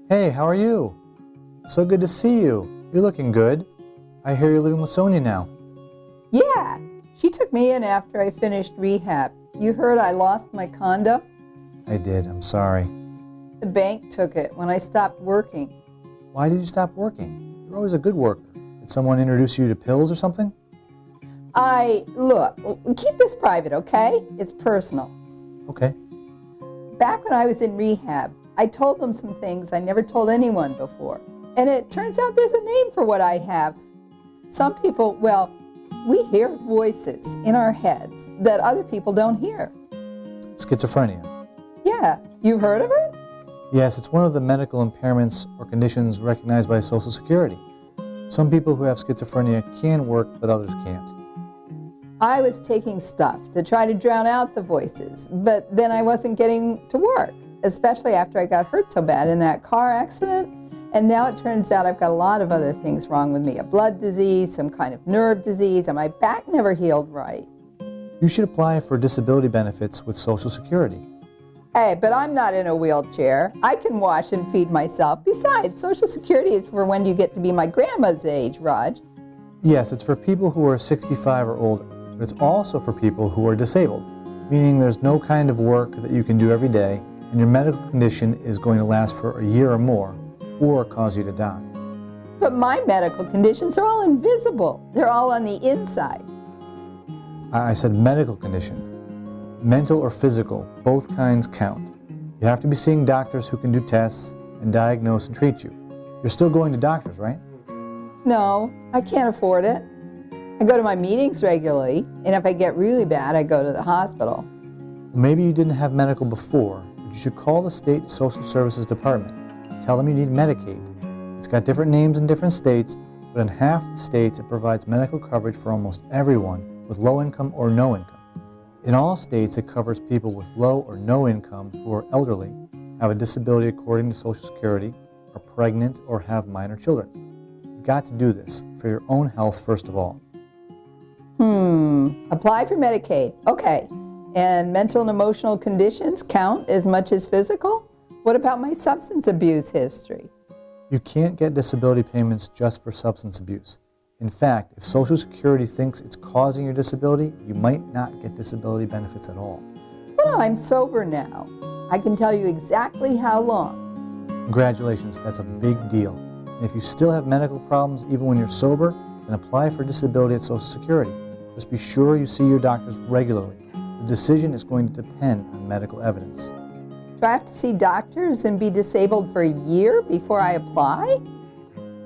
Hey, how are you? So good to see you. You're looking good. I hear you're living with Sonia now. Yeah, she took me in after I finished rehab. You heard I lost my condo? I did. I'm sorry. The bank took it when I stopped working. Why did you stop working? You're always a good worker. Did someone introduce you to pills or something? Look, keep this private, okay? It's personal. Okay. Back when I was in rehab, I told them some things I never told anyone before. And it turns out there's a name for what I have. Some people, well, we hear voices in our heads that other people don't hear. Schizophrenia. Yeah, you've heard of it? Yes, it's one of the medical impairments or conditions recognized by Social Security. Some people who have schizophrenia can work, but others can't. I was taking stuff to try to drown out the voices, but then I wasn't getting to work, especially after I got hurt so bad in that car accident. And now it turns out I've got a lot of other things wrong with me, a blood disease, some kind of nerve disease, and my back never healed right. You should apply for disability benefits with Social Security. Hey, but I'm not in a wheelchair. I can wash and feed myself. Besides, Social Security is for when you get to be my grandma's age, Raj. Yes, it's for people who are 65 or older, but it's also for people who are disabled, meaning there's no kind of work that you can do every day, and your medical condition is going to last for a year or more, or cause you to die. But my medical conditions are all invisible. They're all on the inside. I said medical conditions. Mental or physical, both kinds count. You have to be seeing doctors who can do tests and diagnose and treat you. You're still going to doctors, right? No, I can't afford it. I go to my meetings regularly, and if I get really bad, I go to the hospital. Maybe you didn't have medical before, but you should call the state social services department. Tell them you need Medicaid. It's got different names in different states, but in half the states it provides medical coverage for almost everyone with low income or no income. In all states, it covers people with low or no income who are elderly, have a disability according to Social Security, are pregnant, or have minor children. You've got to do this for your own health first of all. Apply for Medicaid. Okay. And mental and emotional conditions count as much as physical? What about my substance abuse history? You can't get disability payments just for substance abuse. In fact, if Social Security thinks it's causing your disability, you might not get disability benefits at all. Well, I'm sober now. I can tell you exactly how long. Congratulations, that's a big deal. And if you still have medical problems even when you're sober, then apply for disability at Social Security. Just be sure you see your doctors regularly. The decision is going to depend on medical evidence. Do I have to see doctors and be disabled for a year before I apply?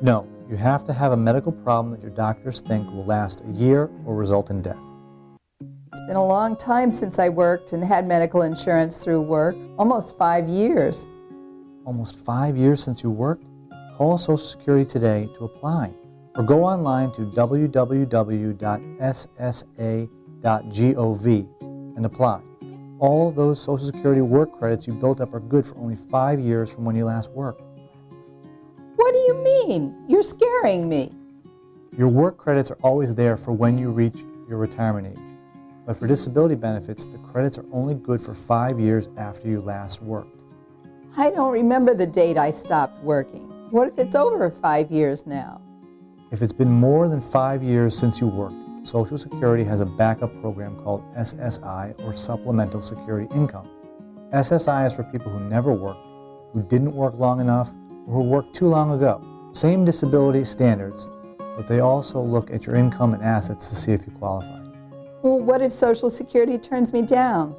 No, you have to have a medical problem that your doctors think will last a year or result in death. It's been a long time since I worked and had medical insurance through work, almost 5 years. Almost 5 years since you worked? Call Social Security today to apply, or go online to www.ssa.gov and apply. All those Social Security work credits you built up are good for only 5 years from when you last worked. What do you mean? You're scaring me. Your work credits are always there for when you reach your retirement age. But for disability benefits, the credits are only good for 5 years after you last worked. I don't remember the date I stopped working. What if it's over 5 years now? If it's been more than 5 years since you worked, Social Security has a backup program called SSI, or Supplemental Security Income. SSI is for people who never worked, who didn't work long enough, or who worked too long ago. Same disability standards, but they also look at your income and assets to see if you qualify. Well, what if Social Security turns me down?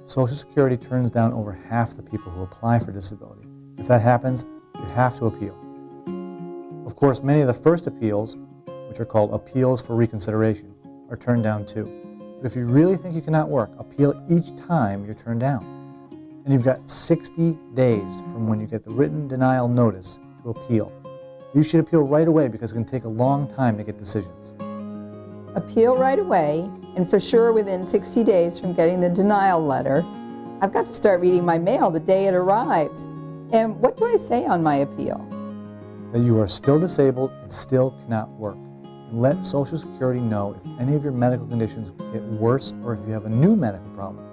Social Security turns down over half the people who apply for disability. If that happens, you have to appeal. Of course, many of the first appeals, which are called appeals for reconsideration, are turned down too. But if you really think you cannot work, appeal each time you're turned down. And you've got 60 days from when you get the written denial notice to appeal. You should appeal right away because it can take a long time to get decisions. Appeal right away, and for sure within 60 days from getting the denial letter. I've got to start reading my mail the day it arrives. And what do I say on my appeal? That you are still disabled and still cannot work. And let Social Security know if any of your medical conditions get worse or if you have a new medical problem,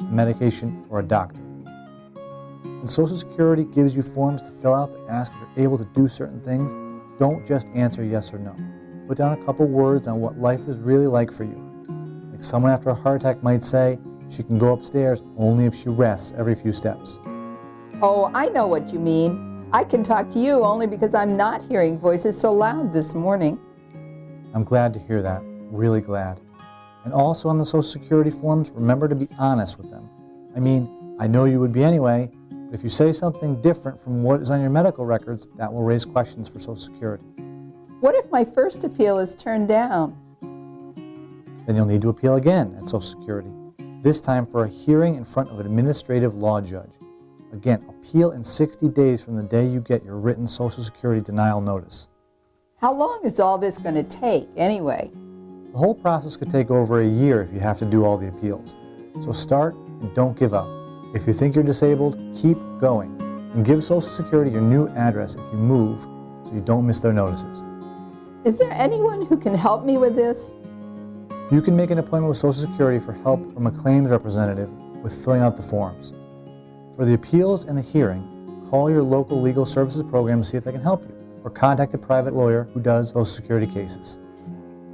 medication, or a doctor. When Social Security gives you forms to fill out that ask if you're able to do certain things, don't just answer yes or no. Put down a couple words on what life is really like for you. Like someone after a heart attack might say, she can go upstairs only if she rests every few steps. Oh, I know what you mean. I can talk to you only because I'm not hearing voices so loud this morning. I'm glad to hear that, really glad. And also on the Social Security forms, remember to be honest with them. I mean, I know you would be anyway, but if you say something different from what is on your medical records, that will raise questions for Social Security. What if my first appeal is turned down? Then you'll need to appeal again at Social Security, this time for a hearing in front of an administrative law judge. Again, appeal in 60 days from the day you get your written Social Security denial notice. How long is all this going to take anyway? The whole process could take over a year if you have to do all the appeals. So start and don't give up. If you think you're disabled, keep going. And give Social Security your new address if you move so you don't miss their notices. Is there anyone who can help me with this? You can make an appointment with Social Security for help from a claims representative with filling out the forms. For the appeals and the hearing, call your local legal services program to see if they can help you, or contact a private lawyer who does Social Security cases.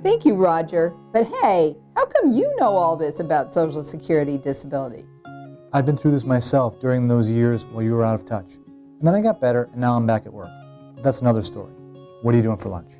Thank you, Roger. But hey, how come you know all this about Social Security disability? I've been through this myself during those years while you were out of touch. And then I got better, and now I'm back at work. But that's another story. What are you doing for lunch?